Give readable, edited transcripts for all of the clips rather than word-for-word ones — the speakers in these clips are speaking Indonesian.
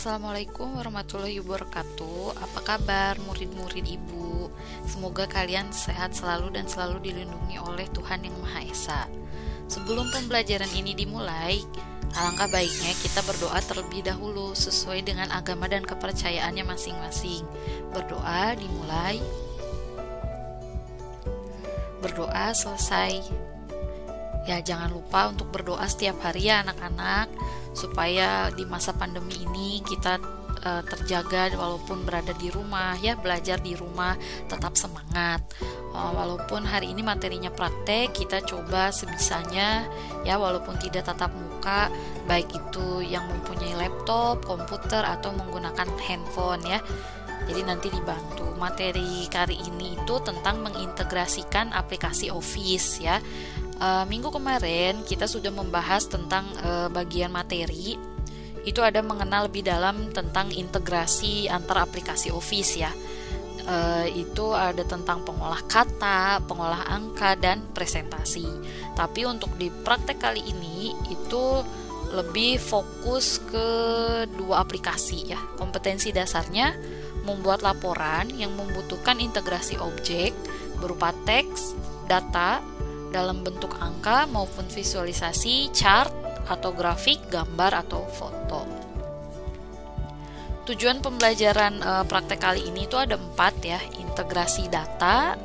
Assalamualaikum warahmatullahi wabarakatuh. Apa kabar murid-murid Ibu? Semoga kalian sehat selalu dan selalu dilindungi oleh Tuhan Yang Maha Esa. Sebelum pembelajaran ini dimulai, alangkah baiknya kita berdoa terlebih dahulu sesuai dengan agama dan kepercayaannya masing-masing. Berdoa dimulai. Berdoa selesai. Ya, jangan lupa untuk berdoa setiap hari ya anak-anak, supaya di masa pandemi ini kita terjaga walaupun berada di rumah ya, belajar di rumah tetap semangat. Walaupun hari ini materinya praktek, kita coba sebisanya ya, walaupun tidak tatap muka, baik itu yang mempunyai laptop, komputer atau menggunakan handphone ya. Jadi nanti dibantu. Materi kali ini itu tentang mengintegrasikan aplikasi Office ya. Minggu kemarin kita sudah membahas tentang bagian materi. Itu ada mengenal lebih dalam tentang integrasi antara aplikasi Office ya. Itu ada tentang pengolah kata, pengolah angka, dan presentasi. Tapi untuk di praktek kali ini itu lebih fokus ke dua aplikasi ya. Kompetensi dasarnya membuat laporan yang membutuhkan integrasi objek berupa teks, data dalam bentuk angka maupun visualisasi, chart, atau grafik, gambar, atau foto. Tujuan pembelajaran praktek kali ini itu ada 4 ya. Integrasi data,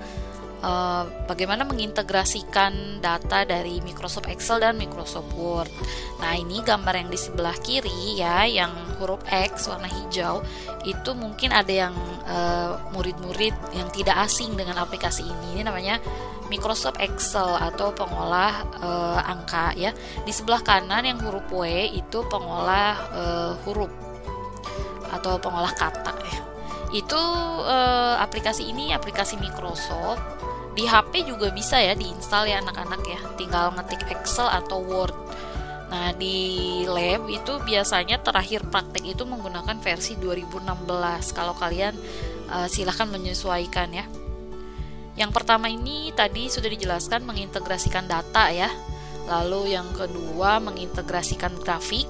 bagaimana mengintegrasikan data dari Microsoft Excel dan Microsoft Word. Nah, ini gambar yang di sebelah kiri ya, yang huruf X warna hijau, itu mungkin ada yang murid-murid yang tidak asing dengan aplikasi ini. Ini namanya Microsoft Excel atau pengolah angka ya. Di sebelah kanan yang huruf W itu pengolah huruf atau pengolah kata ya. Itu aplikasi ini aplikasi Microsoft. Di HP juga bisa ya diinstal ya anak-anak ya. Tinggal ngetik Excel atau Word. Nah, di lab itu biasanya terakhir praktek itu menggunakan versi 2016. Kalau kalian silahkan menyesuaikan ya. Yang pertama ini tadi sudah dijelaskan mengintegrasikan data ya. Lalu yang kedua mengintegrasikan grafik.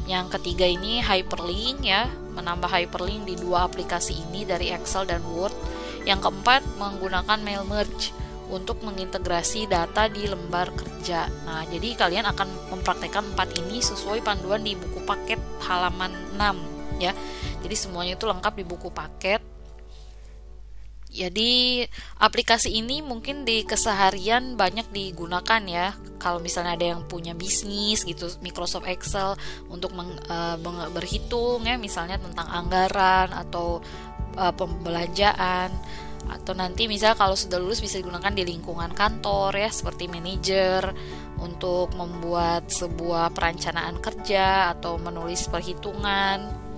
Yang ketiga ini hyperlink ya, menambah hyperlink di dua aplikasi ini dari Excel dan Word. Yang keempat menggunakan mail merge untuk mengintegrasi data di lembar kerja. Nah, jadi kalian akan mempraktekkan 4 ini sesuai panduan di buku paket halaman 6 ya. Jadi semuanya itu lengkap di buku paket. Jadi aplikasi ini mungkin di keseharian banyak digunakan ya. Kalau misalnya ada yang punya bisnis gitu, Microsoft Excel untuk berhitung ya, misalnya tentang anggaran atau pembelanjaan, atau nanti misal kalau sudah lulus bisa digunakan di lingkungan kantor ya, seperti manajer untuk membuat sebuah perencanaan kerja atau menulis perhitungan.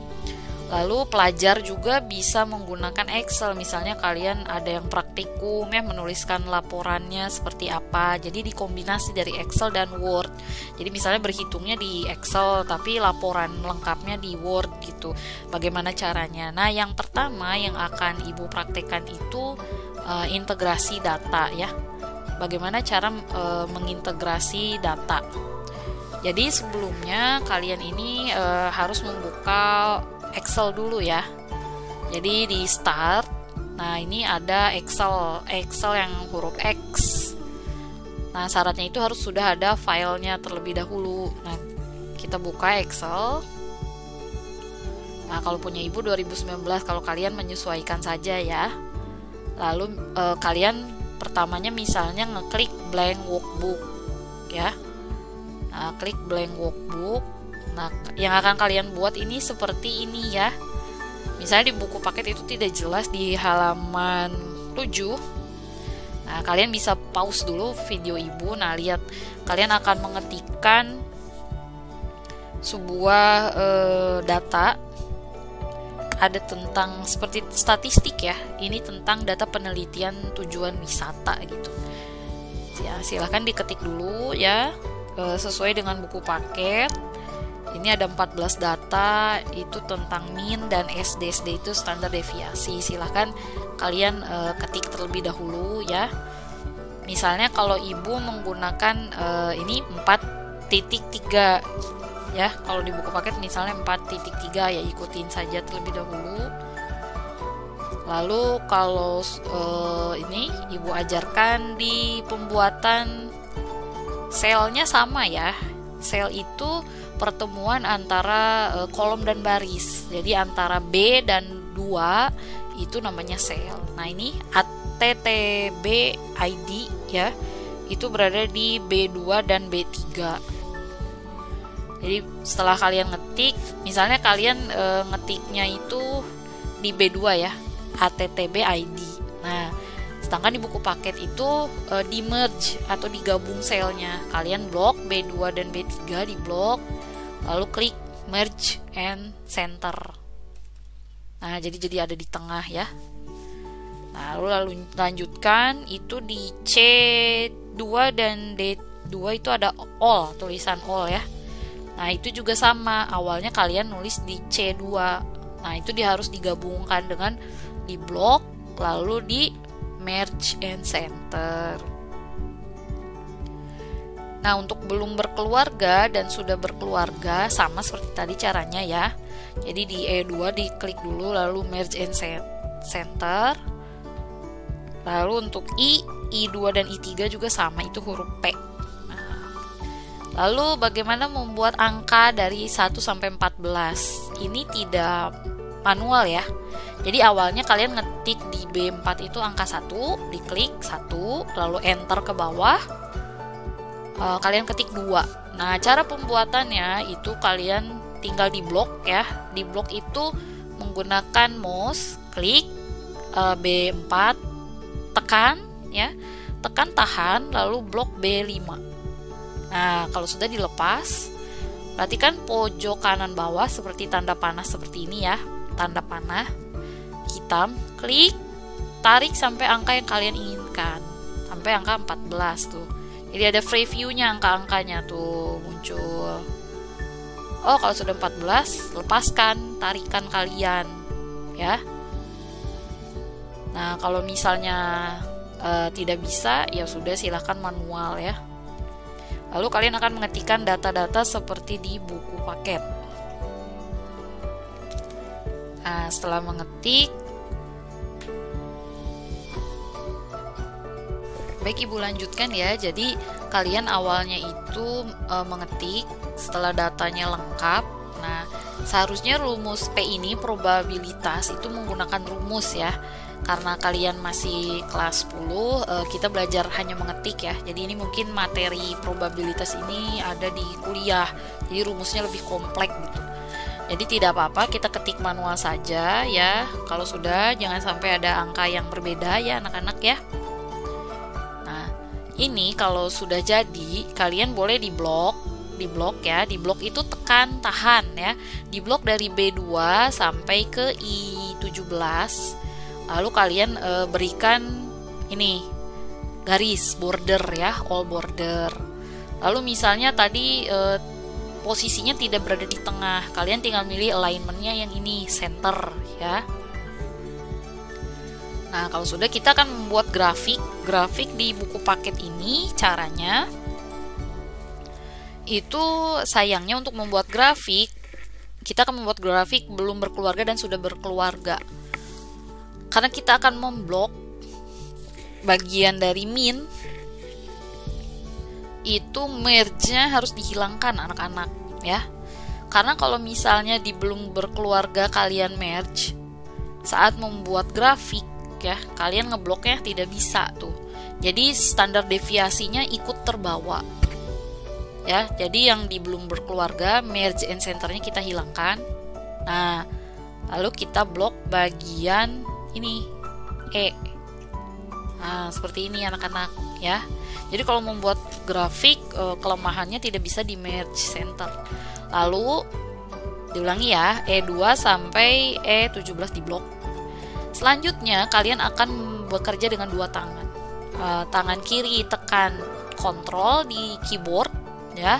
Lalu pelajar juga bisa menggunakan Excel, misalnya kalian ada yang praktikum ya, menuliskan laporannya seperti apa. Jadi dikombinasi dari Excel dan Word. Jadi misalnya berhitungnya di Excel tapi laporan lengkapnya di Word gitu. Bagaimana caranya? Nah, yang pertama yang akan Ibu praktekkan itu integrasi data ya. Bagaimana cara mengintegrasi data? Jadi sebelumnya kalian ini harus membuka Excel dulu ya. Jadi di start, nah ini ada Excel yang huruf X. Nah, syaratnya itu harus sudah ada filenya terlebih dahulu. Nah, kita buka Excel. Nah, kalau punya Ibu 2019, kalau kalian menyesuaikan saja ya. Lalu kalian pertamanya misalnya ngeklik blank workbook ya. Nah, klik blank workbook. Nah, yang akan kalian buat ini seperti ini ya. Misalnya di buku paket itu tidak jelas di halaman 7. Nah, kalian bisa pause dulu video Ibu. Nah, lihat, kalian akan mengetikkan sebuah data. Ada tentang seperti statistik ya. Ini tentang data penelitian tujuan wisata gitu. Ya, silahkan diketik dulu ya, sesuai dengan buku paket. Ini ada 14 data, itu tentang mean dan SD itu standar deviasi. Silahkan kalian ketik terlebih dahulu ya. Misalnya kalau Ibu menggunakan ini 4.3 ya. Kalau di buku paket misalnya 4.3 ya ikutin saja terlebih dahulu. Lalu kalau ini ibu ajarkan di pembuatan selnya sama ya. Sel itu pertemuan antara kolom dan baris. Jadi antara B dan 2 itu namanya sel. Nah ini ATTB ID ya, itu berada di B2 dan B3. Jadi setelah kalian ngetik, misalnya kalian ngetiknya itu di B2 ya, ATTB ID. Nah, sedangkan di buku paket itu di merge atau digabung selnya. Kalian blok B2 dan B3 di blok, lalu klik merge and center. Nah, jadi ada di tengah ya. Nah, lalu lanjutkan itu di C2 dan D2 itu ada all, tulisan all ya. Nah, itu juga sama. Awalnya kalian nulis di C2. Nah, itu harus digabungkan dengan di blok lalu di merge and center. Nah, untuk belum berkeluarga dan sudah berkeluarga sama seperti tadi caranya ya. Jadi di E2 diklik dulu lalu merge and center. Lalu untuk I2 dan I3 juga sama, itu huruf P. Nah, lalu bagaimana membuat angka dari 1 sampai 14? Ini tidak manual ya. Jadi awalnya kalian ngetik di B4 itu angka 1, diklik 1, lalu enter ke bawah, kalian ketik 2. Nah, cara pembuatannya itu kalian tinggal di blok ya. Di blok itu menggunakan mouse, klik B4, tekan ya, tekan tahan, lalu blok B5. Nah, kalau sudah dilepas, perhatikan pojok kanan bawah seperti tanda panah seperti ini ya, tanda panah hitam, klik, tarik sampai angka yang kalian inginkan, sampai angka 14 tuh. Jadi ada preview-nya angka-angkanya tuh muncul. Oh, kalau sudah 14, lepaskan tarikan kalian ya. Nah, kalau misalnya tidak bisa, ya sudah silahkan manual ya. Lalu kalian akan mengetikkan data-data seperti di buku paket. Nah, setelah mengetik, baik ibu lanjutkan ya. Jadi kalian awalnya itu mengetik, setelah datanya lengkap. Nah, seharusnya rumus P ini probabilitas itu menggunakan rumus ya. Karena kalian masih kelas 10, kita belajar hanya mengetik ya. Jadi ini mungkin materi probabilitas ini ada di kuliah. Jadi rumusnya lebih kompleks gitu. Jadi tidak apa-apa, kita ketik manual saja ya. Kalau sudah, jangan sampai ada angka yang berbeda ya anak-anak ya. Nah, ini kalau sudah jadi, kalian boleh di blok ya. Di blok itu tekan tahan ya. Di blok dari B2 sampai ke I17. Lalu kalian berikan ini garis border ya, all border. Lalu misalnya tadi posisinya tidak berada di tengah, kalian tinggal milih alignmentnya yang ini, center ya. Nah, kalau sudah, kita akan membuat grafik di buku paket ini. Caranya itu sayangnya untuk membuat grafik, kita akan membuat grafik belum berkeluarga dan sudah berkeluarga. Karena kita akan memblok bagian dari min, itu merge-nya harus dihilangkan anak-anak ya. Karena kalau misalnya di belum berkeluarga kalian merge, saat membuat grafik ya, kalian ngebloknya tidak bisa tuh. Jadi standar deviasinya ikut terbawa ya. Jadi yang di belum berkeluarga, merge and centernya kita hilangkan. Nah, lalu kita blok bagian ini E. Nah, seperti ini anak-anak ya. Jadi kalau membuat grafik, kelemahannya tidak bisa di merge center. Lalu diulangi ya, E2 sampai E17 di blok. Selanjutnya kalian akan bekerja dengan dua tangan. Tangan kiri tekan kontrol di keyboard ya,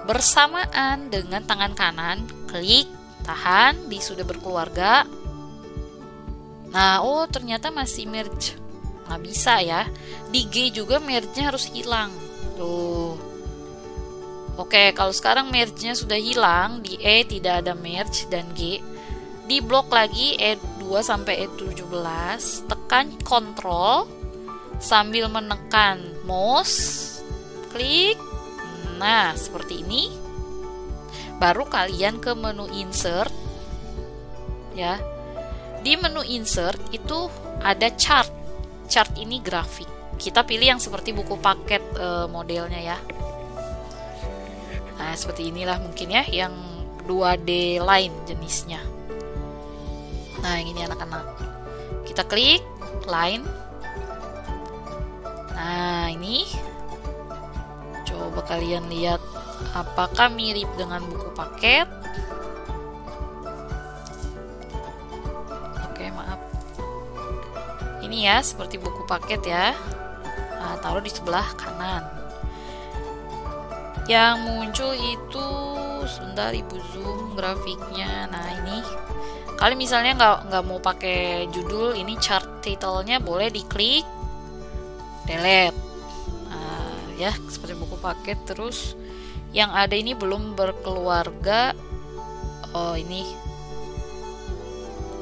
bersamaan dengan tangan kanan klik tahan di sudah berkeluarga. Nah, oh ternyata masih merge, nggak bisa ya. Di G juga merge-nya harus hilang tuh. Oke, kalau sekarang merge-nya sudah hilang, di E tidak ada merge dan G. Di blok lagi E2 sampai E17, tekan Ctrl sambil menekan mouse, klik. Nah, seperti ini. Baru kalian ke menu insert. Ya. Di menu insert itu ada chart. Chart ini grafik. Kita pilih yang seperti buku paket modelnya ya. Nah, seperti inilah mungkin ya, yang 2D line jenisnya. Nah, yang ini anak-anak. Kita klik line. Nah, ini. Coba kalian lihat apakah mirip dengan buku paket. Oke, maaf. Ini ya, seperti buku paket ya. Nah, taruh di sebelah kanan. Yang muncul itu, sebentar ibu zoom grafiknya. Nah, ini kalian misalnya nggak mau pakai judul, ini chart title-nya boleh diklik delete. Nah, ya seperti buku paket. Terus yang ada ini belum berkeluarga. Oh, ini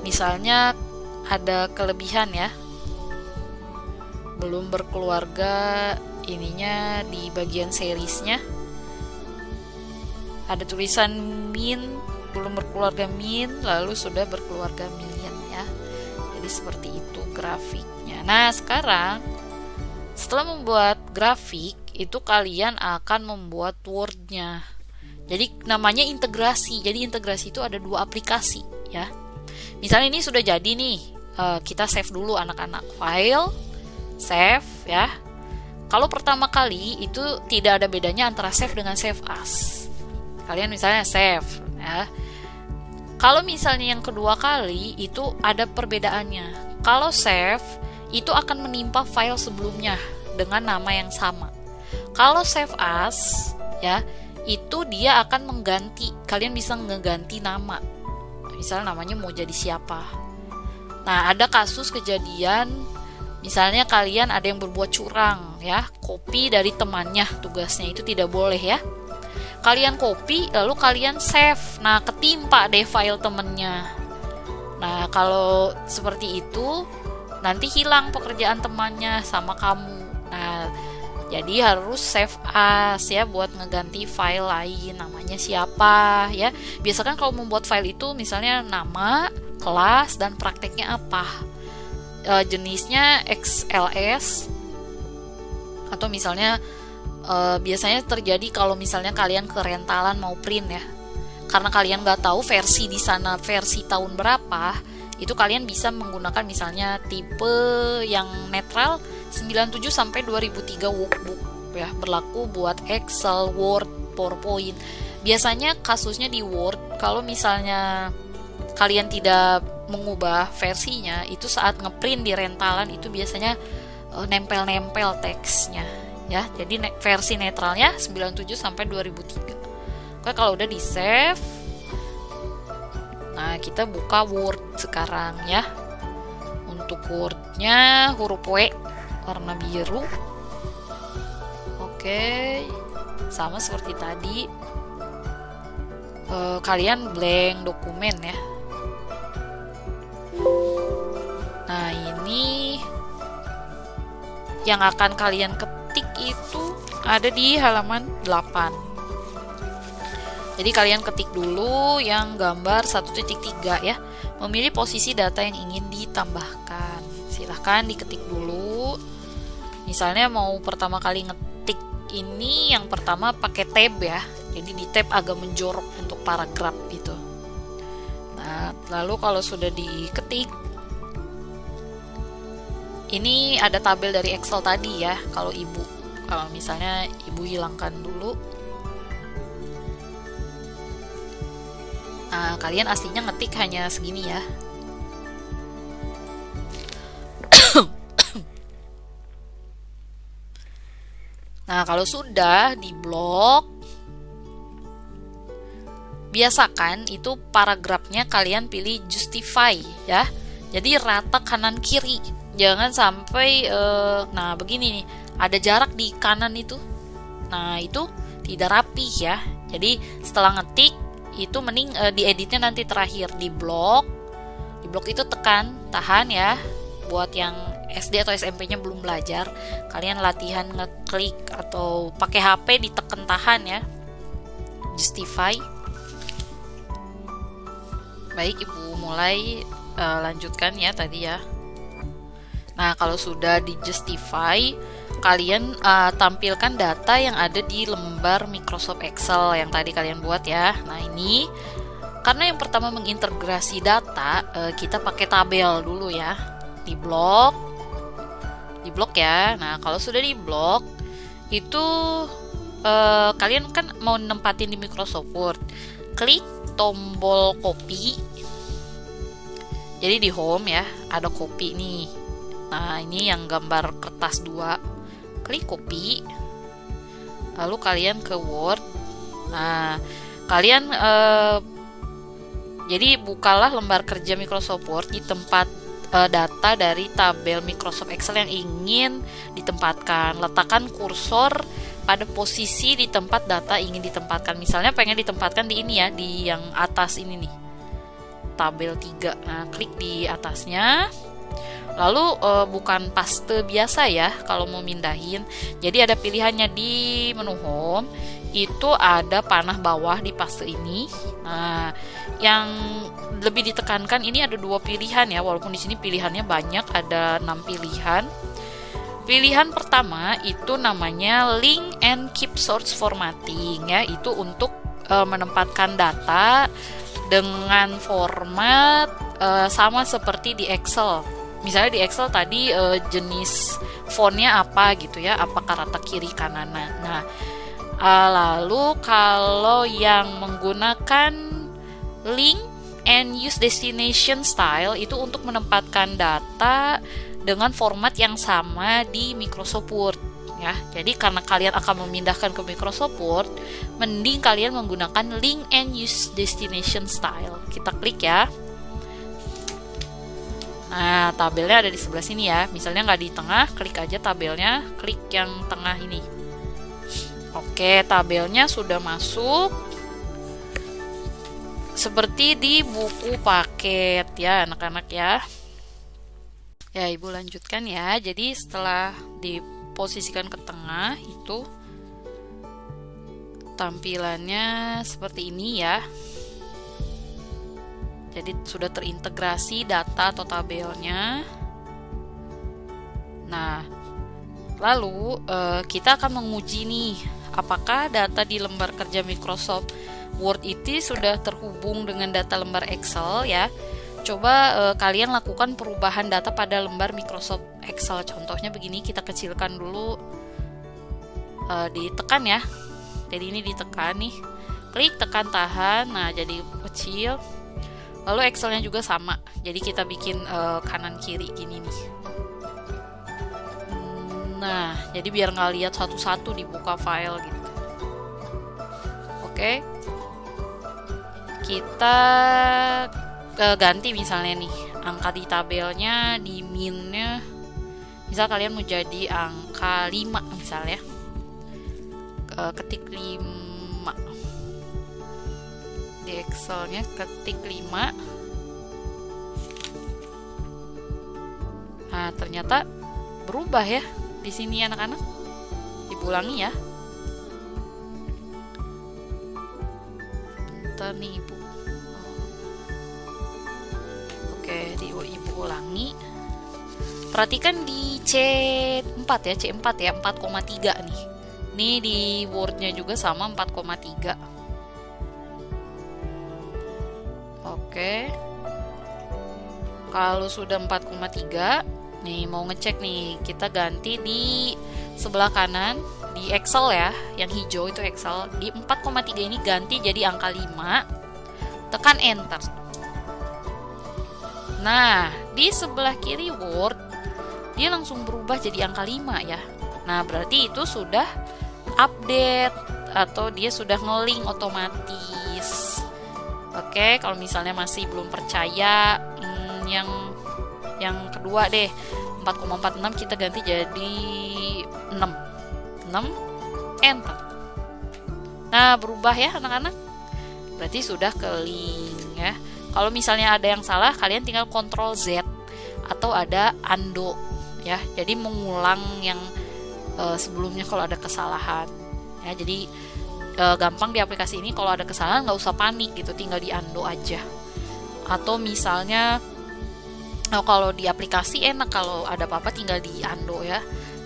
misalnya ada kelebihan ya, belum berkeluarga, ininya di bagian seriesnya ada tulisan min, belum berkeluarga min, lalu sudah berkeluarga min ya. Jadi seperti itu grafiknya. Nah, sekarang setelah membuat grafik itu kalian akan membuat Word-nya. Jadi namanya integrasi. Jadi integrasi itu ada 2 aplikasi ya. Misalnya ini sudah jadi nih, kita save dulu anak-anak. File, save ya. Kalau pertama kali itu tidak ada bedanya antara save dengan save as. Kalian misalnya save ya. Kalau misalnya yang kedua kali itu ada perbedaannya. Kalau save itu akan menimpa file sebelumnya dengan nama yang sama. Kalau save as ya, itu dia akan mengganti. Kalian bisa ngeganti nama. Misalnya namanya mau jadi siapa. Nah, ada kasus kejadian misalnya kalian ada yang berbuat curang ya, copy dari temannya, tugasnya itu tidak boleh ya. Kalian copy lalu kalian save. Nah, ketimpa deh file temennya. Nah, kalau seperti itu nanti hilang pekerjaan temannya sama kamu. Nah, jadi harus save as ya buat ngeganti file lain, namanya siapa ya. Biasakan kalau membuat file itu misalnya nama, kelas, dan prakteknya apa. Jenisnya XLS atau misalnya biasanya terjadi kalau misalnya kalian ke rentalan mau print ya. Karena kalian nggak tahu versi di sana versi tahun berapa, itu kalian bisa menggunakan misalnya tipe yang netral 97 sampai 2003 workbook ya, berlaku buat Excel, Word, PowerPoint. Biasanya kasusnya di Word, kalau misalnya kalian tidak mengubah versinya, itu saat ngeprint di rentalan itu biasanya nempel-nempel teksnya ya. Jadi versi netralnya 97 sampai 2003. Oke, kalau udah di save, nah kita buka Word sekarang ya. Untuk Word-nya huruf W warna biru. Oke, sama seperti tadi. Kalian blank dokumen ya. Nah, ini yang akan kalian ketik itu ada di halaman 8. Jadi kalian ketik dulu yang gambar 1.3 ya. Memilih posisi data yang ingin ditambahkan. Silahkan diketik dulu. Misalnya mau pertama kali ngetik ini, yang pertama pakai tab ya. Jadi di tab agak menjorok untuk paragraf gitu. Nah, lalu kalau sudah diketik, ini ada tabel dari Excel tadi ya. Kalau misalnya ibu hilangkan dulu. Nah, kalian aslinya ngetik hanya segini ya. Nah, kalau sudah di blok, biasakan itu paragrafnya kalian pilih justify ya. Jadi rata kanan kiri. Jangan sampai nah begini nih, ada jarak di kanan itu. Nah, itu tidak rapi ya. Jadi setelah ngetik itu mending dieditnya nanti terakhir di blok. Di blok itu tekan, tahan ya. Buat yang SD atau SMP-nya belum belajar, kalian latihan ngeklik atau pakai HP ditekan tahan ya. Justify. Baik, Ibu mulai lanjutkan ya tadi ya. Nah, kalau sudah di justify, kalian tampilkan data yang ada di lembar Microsoft Excel yang tadi kalian buat ya. Nah, ini karena yang pertama mengintegrasi data, kita pakai tabel dulu ya. Di blok ya. Nah, kalau sudah di blok itu kalian kan mau nempatin di Microsoft Word. Klik tombol copy. Jadi di home ya, ada copy nih. Nah, ini yang gambar kertas 2. Klik copy. Lalu kalian ke Word. Nah, kalian jadi bukalah lembar kerja Microsoft Word di tempat data dari tabel Microsoft Excel yang ingin ditempatkan. Letakkan kursor pada posisi di tempat data ingin ditempatkan. Misalnya pengen ditempatkan di ini ya, di yang atas ini nih. Tabel 3. Nah, klik di atasnya. Lalu bukan paste biasa ya kalau mau mindahin. Jadi ada pilihannya di menu home. Itu ada panah bawah di paste ini. Nah, yang lebih ditekankan ini ada 2 pilihan ya, walaupun di sini pilihannya banyak, ada 6 pilihan. Pilihan pertama itu namanya link and keep source formatting ya, itu untuk menempatkan data dengan format sama seperti di Excel. Misalnya di Excel tadi jenis fontnya apa gitu ya, apakah rata kiri kanan. Nah, lalu kalau yang menggunakan link and use destination style itu untuk menempatkan data dengan format yang sama di Microsoft Word ya. Jadi karena kalian akan memindahkan ke Microsoft Word, mending kalian menggunakan link and use destination style. Kita klik ya. Nah, tabelnya ada di sebelah sini ya. Misalnya nggak di tengah, klik aja tabelnya, klik yang tengah ini. Oke, tabelnya sudah masuk seperti di buku paket ya anak-anak ya. Ya, Ibu lanjutkan ya. Jadi setelah diposisikan ke tengah itu tampilannya seperti ini ya. Jadi sudah terintegrasi data atau tabelnya. Nah, lalu kita akan menguji nih apakah data di lembar kerja Microsoft Word itu sudah terhubung dengan data lembar Excel ya. Coba kalian lakukan perubahan data pada lembar Microsoft Excel. Contohnya begini, kita kecilkan dulu, ditekan ya. Jadi ini ditekan nih, klik tekan tahan. Nah, jadi kecil. Lalu Excelnya juga sama. Jadi kita bikin kanan kiri gini nih. Nah, jadi biar nggak lihat satu-satu dibuka file gitu. Oke. Kita ganti misalnya nih angka di tabelnya, di minnya misal kalian mau jadi angka 5 misalnya, ketik 5 di Excelnya, ketik 5. Nah, ternyata berubah ya di sini anak-anak. Ibu ulangi ya. Bentar nih Ibu. Oke, Ibu ulangi. Perhatikan di C4 ya, C4 ya, 4,3 nih. Ini di Word-nya juga sama 4,3. Oke. Kalau sudah 4,3, nih mau ngecek nih, kita ganti di sebelah kanan di Excel ya, yang hijau itu Excel. Di 4,3 ini ganti jadi angka 5. Tekan enter. Nah, di sebelah kiri Word, dia langsung berubah jadi angka 5 ya. Nah, berarti itu sudah update atau dia sudah nge-link otomatis. Oke, kalau misalnya masih belum percaya, yang kedua deh, 4,46 kita ganti jadi 6. 6, enter. Nah, berubah ya anak-anak. Berarti sudah ke link ya. Kalau misalnya ada yang salah, kalian tinggal Ctrl Z atau ada undo ya. Jadi mengulang yang sebelumnya kalau ada kesalahan. Ya, jadi gampang di aplikasi ini kalau ada kesalahan nggak usah panik gitu, tinggal di undo aja. Atau misalnya kalau di aplikasi enak kalau ada apa-apa tinggal di undo ya.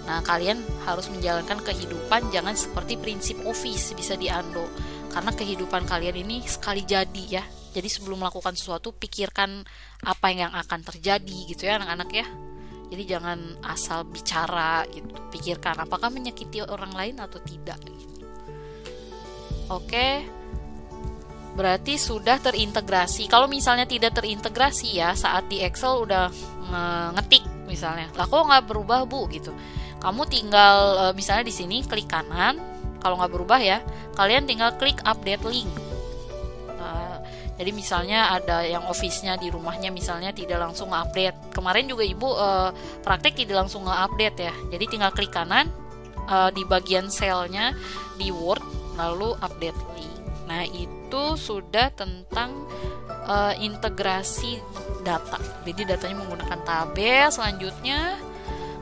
Nah, kalian harus menjalankan kehidupan jangan seperti prinsip office bisa di undo. Karena kehidupan kalian ini sekali jadi ya. Jadi sebelum melakukan sesuatu pikirkan apa yang akan terjadi gitu ya anak-anak ya. Jadi jangan asal bicara gitu. Pikirkan apakah menyakiti orang lain atau tidak gitu. Oke. Berarti sudah terintegrasi. Kalau misalnya tidak terintegrasi ya, saat di Excel udah ngetik misalnya, lah kok nggak berubah bu gitu. Kamu tinggal misalnya di sini klik kanan. Kalau nggak berubah ya, kalian tinggal klik update link. Jadi misalnya ada yang office-nya di rumahnya misalnya tidak langsung nge-update. Kemarin juga ibu praktek tidak langsung nge-update ya. Jadi tinggal klik kanan di bagian selnya di Word lalu update link. Nah itu sudah tentang integrasi data. Jadi datanya menggunakan tabel. Selanjutnya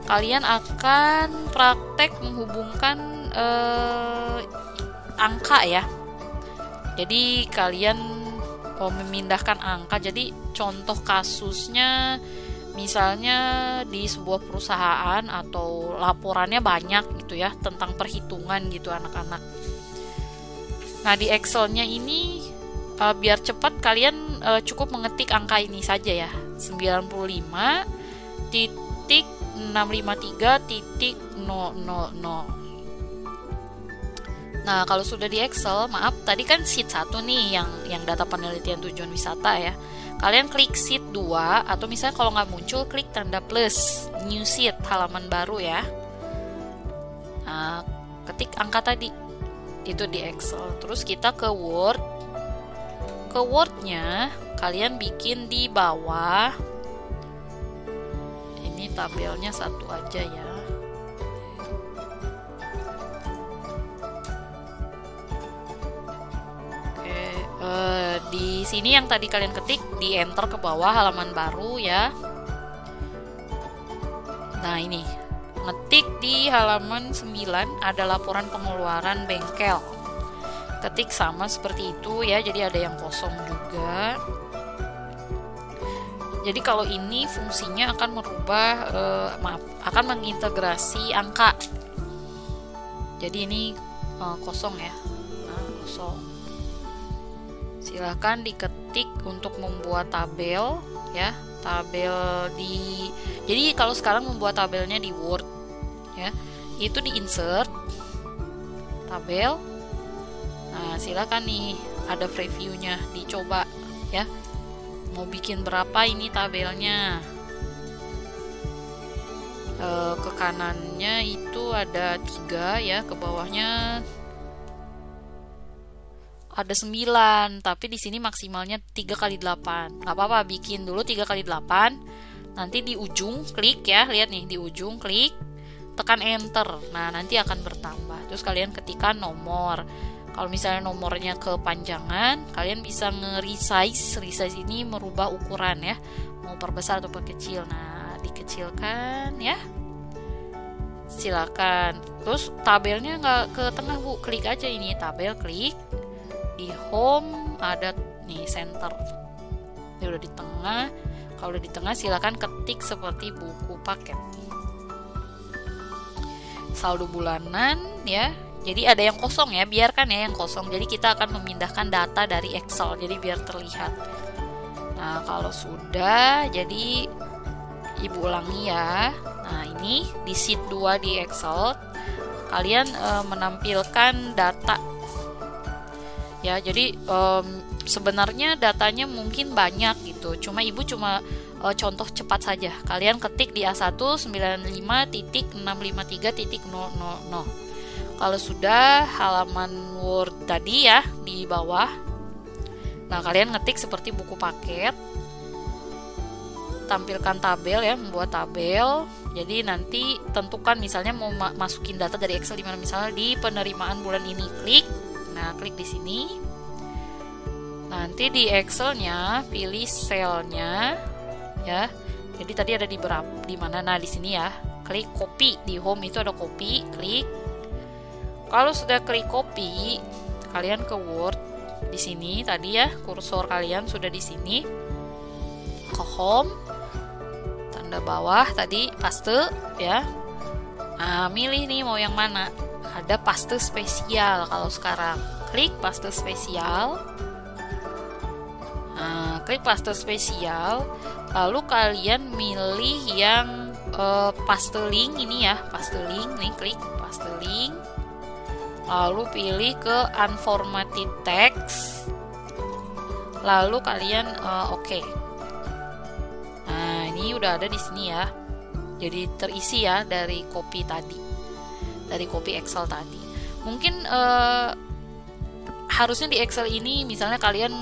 kalian akan praktek menghubungkan angka ya. Jadi kalian memindahkan angka. Jadi contoh kasusnya misalnya di sebuah perusahaan atau laporannya banyak gitu ya tentang perhitungan gitu anak-anak. Nah di Excelnya ini biar cepat kalian cukup mengetik angka ini saja ya, 95.653.000. Nah, kalau sudah di Excel, maaf, tadi kan sheet 1 nih yang data penelitian tujuan wisata ya. Kalian klik sheet 2 atau misalnya kalau nggak muncul klik tanda plus, new sheet, halaman baru ya. Nah, ketik angka tadi. Itu di Excel. Terus kita ke Word. Ke Word-nya kalian bikin di bawah. Ini tabelnya satu aja ya. Di sini yang tadi kalian ketik di enter ke bawah halaman baru ya. Nah ini ngetik di halaman 9 ada laporan pengeluaran bengkel. Ketik sama seperti itu ya. Jadi ada yang kosong juga. Jadi kalau ini fungsinya akan merubah akan mengintegrasi angka. Jadi ini kosong ya. Nah, kosong. Silahkan diketik untuk membuat tabel ya, jadi kalau sekarang membuat tabelnya di Word ya, itu di insert tabel. Nah silahkan nih ada previewnya, dicoba ya, mau bikin berapa ini tabelnya. Ke kanannya itu ada 3 ya, ke bawahnya ada 9, tapi di sini maksimalnya 3x8. Nggak apa-apa, bikin dulu 3x8. Nanti di ujung klik ya, lihat nih di ujung klik, tekan enter. Nah, nanti akan bertambah. Terus kalian ketikkan nomor. Kalau misalnya nomornya kepanjangan, kalian bisa nge-resize. Resize ini merubah ukuran ya, mau perbesar atau perkecil. Nah, dikecilkan ya. Silakan. Terus tabelnya nggak ke tengah bu, klik aja ini tabel, klik. Di home ada nih center. Ini udah di tengah. Kalau udah di tengah silakan ketik seperti buku paket. Saldo bulanan ya. Jadi ada yang kosong ya, biarkan ya yang kosong. Jadi kita akan memindahkan data dari Excel. Jadi biar terlihat. Nah, kalau sudah jadi ibu ulangi ya. Nah, ini di sheet 2 di Excel kalian menampilkan data. Ya, jadi sebenarnya datanya mungkin banyak gitu. Cuma ibu contoh cepat saja. Kalian ketik di A1 95.653.000. Kalau sudah halaman Word tadi ya di bawah. Nah, kalian ngetik seperti buku paket. Tampilkan tabel ya, membuat tabel. Jadi nanti tentukan misalnya mau masukin data dari Excel di mana, misalnya di penerimaan bulan ini, klik. Nah, klik di sini. Nanti di Excelnya pilih selnya ya. Jadi tadi ada di mana? Nah, di sini ya. Klik copy, di home itu ada copy, klik. Kalau sudah klik copy, kalian ke Word di sini tadi ya, kursor kalian sudah di sini. Ke home, tanda bawah tadi paste ya. Nah, milih nih mau yang mana. Ada paste spesial kalau sekarang. Klik paste spesial. Nah, klik paste spesial. Lalu kalian milih yang paste link ini ya, paste link nih, klik paste link. Lalu pilih ke unformatted text. Lalu kalian oke. Nah, ini udah ada di sini ya. Jadi terisi ya dari copy tadi. Dari copy Excel tadi. Mungkin harusnya di Excel ini misalnya kalian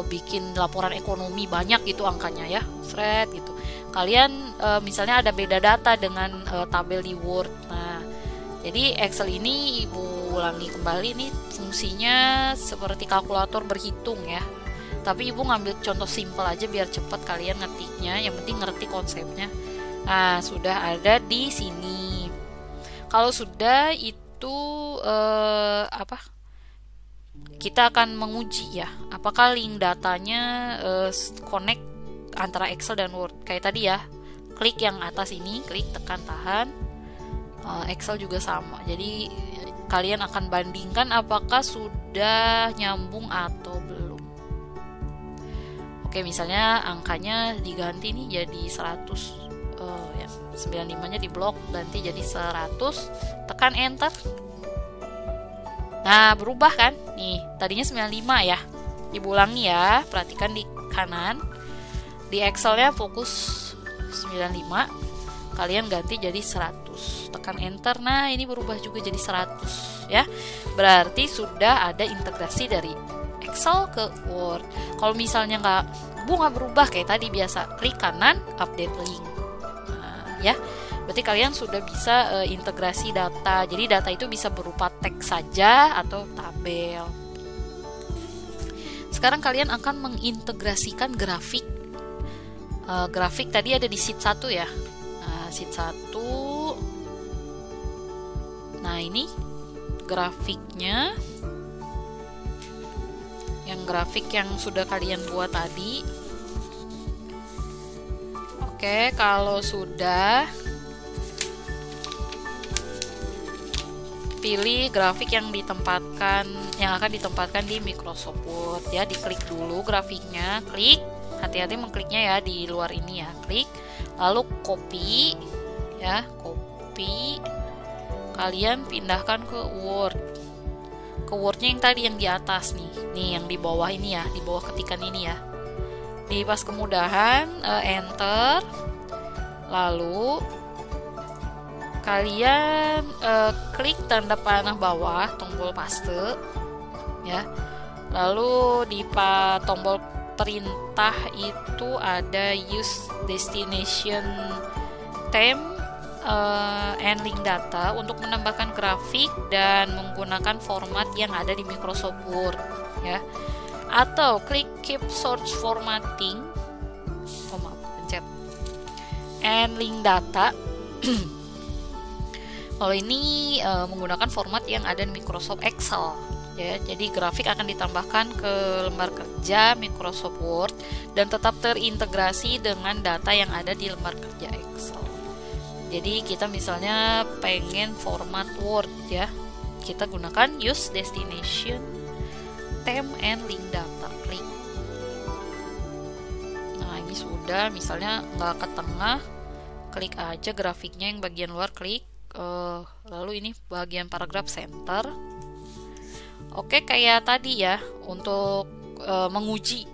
bikin laporan ekonomi banyak gitu angkanya ya, thread gitu. Kalian misalnya ada beda data dengan tabel di Word. Nah, jadi Excel ini Ibu ulangi kembali, ini fungsinya seperti kalkulator berhitung ya. Tapi Ibu ngambil contoh simple aja biar cepat kalian ngetiknya, yang penting ngerti konsepnya. Nah, sudah ada di sini. Kalau sudah itu kita akan menguji ya, apakah link datanya connect antara Excel dan Word. Kayak tadi ya, klik yang atas ini, klik tekan tahan. Excel juga sama. Jadi kalian akan bandingkan apakah sudah nyambung atau belum. Oke, misalnya angkanya diganti nih jadi 100. Ya, 95-nya diblok, ganti jadi 100. Tekan enter. Nah, berubah kan? Nih, tadinya 95 ya. Ibu ulangi ya, perhatikan di kanan. Di Excelnya fokus 95. Kalian ganti jadi 100. Tekan enter. Nah, ini berubah juga jadi 100 ya. Berarti sudah ada integrasi dari Excel ke Word. Kalau misalnya nggak berubah kayak tadi biasa, klik kanan, update link. Nah, ya. Berarti kalian sudah bisa integrasi data. Jadi data itu bisa berupa teks saja atau tabel. Sekarang kalian akan mengintegrasikan grafik. Grafik tadi ada di sheet 1 ya. Nah, sheet 1. Nah, ini grafiknya. Yang grafik yang sudah kalian buat tadi. Oke, kalau sudah, pilih grafik yang akan ditempatkan di Microsoft Word ya. Diklik dulu grafiknya, klik, hati-hati mengkliknya ya di luar ini ya, klik, lalu copy ya, copy, kalian pindahkan ke Word, ke Wordnya yang tadi yang di atas nih yang di bawah ini ya, di bawah ketikan ini ya. Di pas kemudahan enter, lalu kalian klik tanda panah bawah tombol paste ya. Lalu di tombol perintah itu ada use destination theme and link data untuk menambahkan grafik dan menggunakan format yang ada di Microsoft Word ya. Atau klik keep search formatting, pencet and link data. Kalau ini menggunakan format yang ada di Microsoft Excel ya. Jadi grafik akan ditambahkan ke lembar kerja Microsoft Word dan tetap terintegrasi dengan data yang ada di lembar kerja Excel. Jadi kita misalnya pengen format Word ya, kita gunakan use destination theme and link data, klik. Nah, ini sudah, misalnya nggak ke tengah, klik aja grafiknya yang bagian luar, klik. Lalu ini bagian paragraf center. Oke, kayak tadi ya, untuk menguji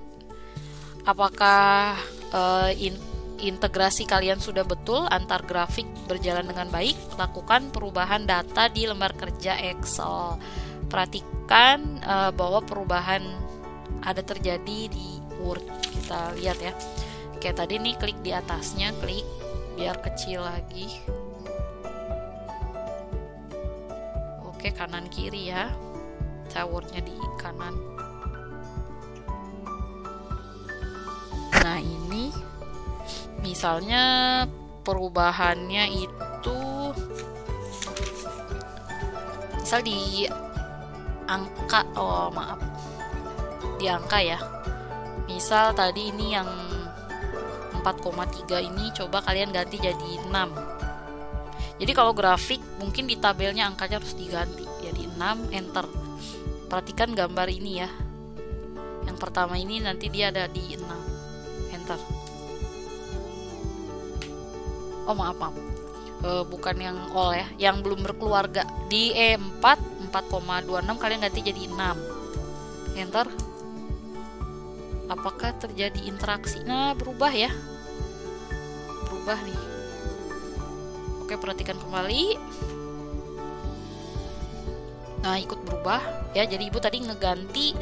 apakah integrasi kalian sudah betul antar grafik berjalan dengan baik, lakukan perubahan data di lembar kerja Excel. Perhatikan bahwa perubahan ada terjadi di Word. Kita lihat ya, kayak tadi nih, klik di atasnya, klik biar kecil lagi. Oke, kanan kiri ya. Wordnya di kanan. Nah ini misalnya perubahannya itu misal di angka, di angka ya. Misal tadi ini yang 4,3 ini coba kalian ganti jadi 6. Jadi kalau grafik mungkin di tabelnya angkanya harus diganti jadi 6, enter. Perhatikan gambar ini ya. Yang pertama ini nanti dia ada di 6, enter. Oh maaf. Bukan yang all ya, yang belum berkeluarga. Di E4 4,26 kalian ganti jadi 6, enter. Apakah terjadi interaksi? Nah berubah ya, berubah nih. Oke, perhatikan kembali. Nah ikut berubah ya. Jadi ibu tadi ngeganti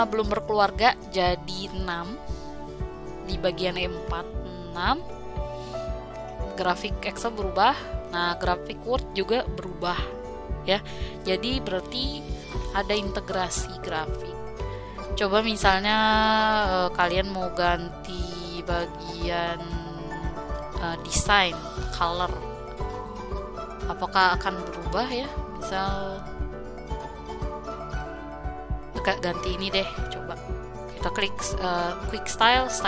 belum berkeluarga jadi 6 di bagian E4, 6. Grafik Excel berubah. Nah grafik Word juga berubah ya. Jadi berarti ada integrasi grafik. Coba misalnya kalian mau ganti bagian desain, color, apakah akan berubah ya? Misal ganti ini deh, coba kita klik quick style 2.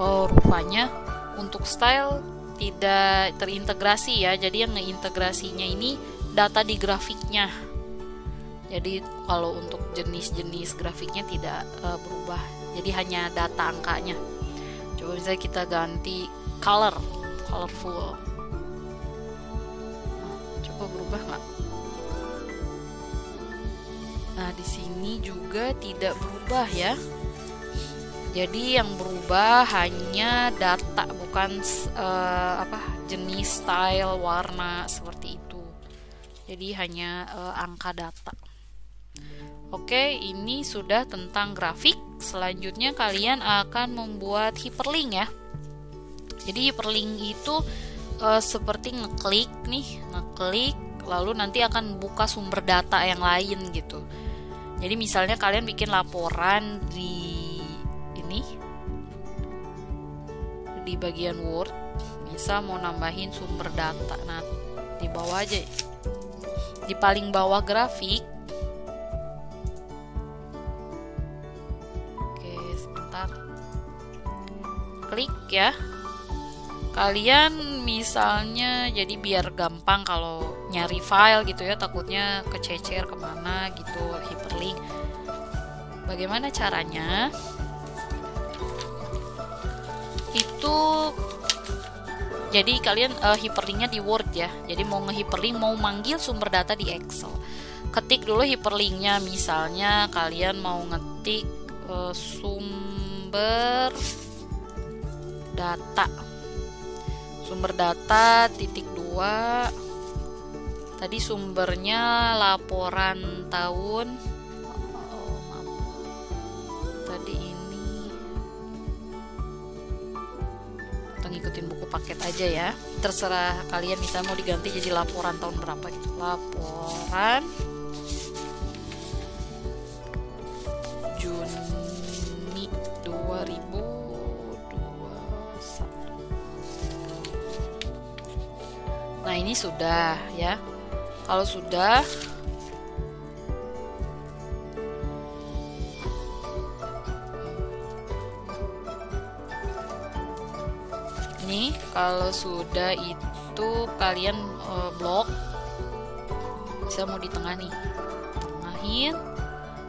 Oh rupanya untuk style tidak terintegrasi ya. Jadi yang ngeintegrasinya ini data di grafiknya. Jadi kalau untuk jenis-jenis grafiknya tidak berubah. Jadi hanya data angkanya. Coba misalnya kita ganti colorful. Nah, coba berubah nggak? Nah di sini juga tidak berubah ya. Jadi yang berubah hanya data, bukan jenis, style, warna seperti itu. Jadi hanya angka data. Oke, ini sudah tentang grafik. Selanjutnya kalian akan membuat hyperlink ya. Jadi hyperlink itu seperti ngeklik lalu nanti akan buka sumber data yang lain gitu. Jadi misalnya kalian bikin laporan di bagian Word, bisa mau nambahin sumber data. Nah, di bawah aja, di paling bawah grafik. Oke, sebentar. Klik ya. Kalian misalnya, jadi biar gampang kalau nyari file gitu ya, takutnya kececer kemana gitu, hyperlink. Bagaimana caranya? Itu jadi kalian hyperlinknya di Word ya. Jadi mau nge-hyperlink, mau manggil sumber data di Excel, ketik dulu hyperlinknya. Misalnya kalian mau ngetik sumber data titik 2. Tadi sumbernya laporan tahun. Tadi ini ngikutin buku paket aja ya, terserah kalian. Bisa mau diganti jadi laporan tahun berapa gitu, laporan Juni 2021. Nah ini sudah ya. Kalau sudah, kalau sudah itu kalian blok, bisa mau di tengah nih, tengahin,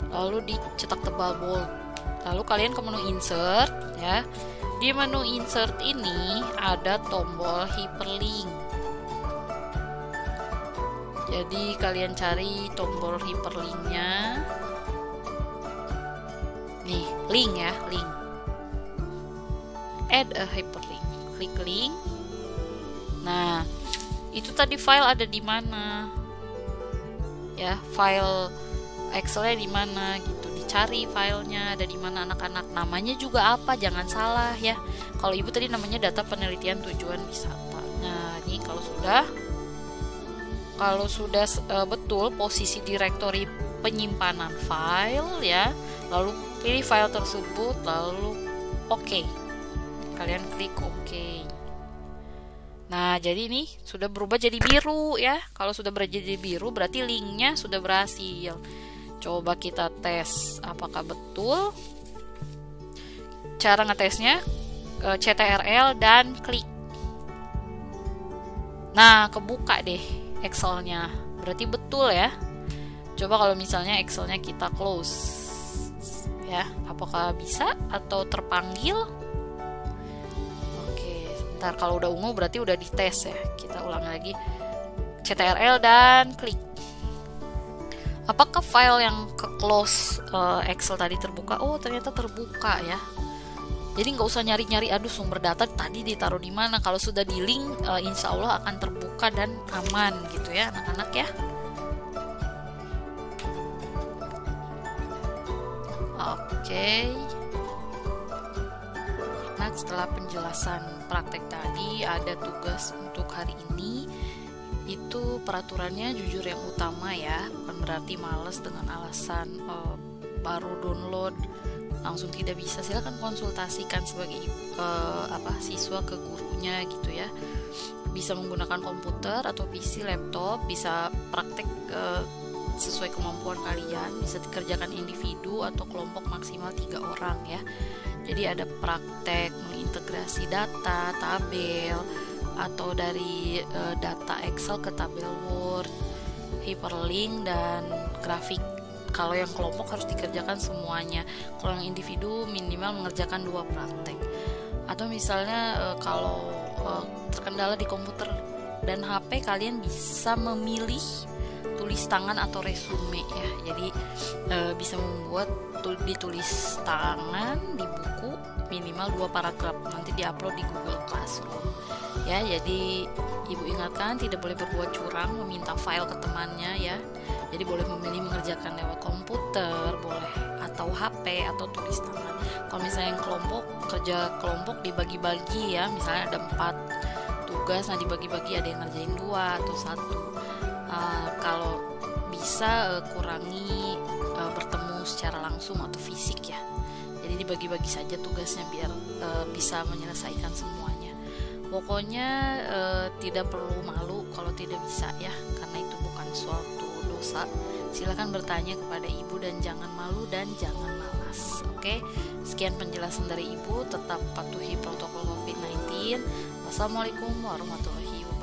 lalu dicetak tebal bold. Lalu kalian ke menu insert ya. Di menu insert ini ada tombol hyperlink. Jadi kalian cari tombol hyperlinknya. Nih, link ya, link. Add a hyperlink. Klik link. Nah, itu tadi file ada di mana? Ya, file Excel-nya di mana gitu. cari filenya ada di mana anak-anak, namanya juga apa, jangan salah ya. Kalau ibu tadi namanya data penelitian tujuan wisata. Nah ini kalau sudah betul posisi direktori penyimpanan file ya, lalu pilih file tersebut, lalu oke. Kalian klik oke. Nah, jadi ini sudah berubah jadi biru ya. Kalau sudah berubah jadi biru berarti linknya sudah berhasil. Coba kita tes apakah betul. Cara ngetesnya CTRL dan klik. Nah, kebuka deh Excelnya. Berarti betul ya. Coba kalau misalnya Excelnya kita close. Ya, apakah bisa atau terpanggil? Ntar kalau udah ungu berarti udah dites ya. Kita ulang lagi. CTRL dan klik. Apakah file yang ke close Excel tadi terbuka? Oh ternyata terbuka ya. Jadi nggak usah nyari-nyari aduh sumber data tadi ditaruh di mana. Kalau sudah di link insya Allah akan terbuka dan aman gitu ya anak-anak ya. Oke. Setelah penjelasan praktek tadi, ada tugas untuk hari ini. Itu peraturannya jujur yang utama ya, bukan berarti males dengan alasan baru download langsung tidak bisa. Silakan konsultasikan sebagai siswa ke gurunya gitu ya. Bisa menggunakan komputer atau PC, laptop, bisa praktek sesuai kemampuan kalian, bisa dikerjakan individu atau kelompok maksimal 3 orang ya. Jadi ada praktek mengintegrasi data, tabel, atau dari data Excel ke tabel Word, hyperlink, dan grafik. Kalau yang kelompok harus dikerjakan semuanya. Kalau yang individu minimal mengerjakan 2 praktek. Atau misalnya kalau terkendala di komputer dan HP, kalian bisa memilih tulis tangan atau resume ya. Jadi bisa membuat ditulis tangan di buku minimal 2 paragraf, nanti diupload di Google Classroom ya. Jadi ibu ingatkan tidak boleh berbuat curang meminta file ke temannya ya. Jadi boleh memilih mengerjakan lewat komputer, boleh atau HP atau tulis tangan. Kalau misalnya yang kelompok, kerja kelompok dibagi-bagi ya, misalnya ada 4 tugas, nah dibagi-bagi, ada yang ngerjain 2 atau 1. Kalau bisa kurangi bertemu secara langsung atau fisik ya. Jadi dibagi-bagi saja tugasnya biar bisa menyelesaikan semuanya. Pokoknya tidak perlu malu kalau tidak bisa ya, karena itu bukan suatu dosa. Silakan bertanya kepada ibu dan jangan malu dan jangan malas. Oke, sekian penjelasan dari ibu. Tetap patuhi protokol COVID-19. Wassalamualaikum warahmatullahi wabarakatuh.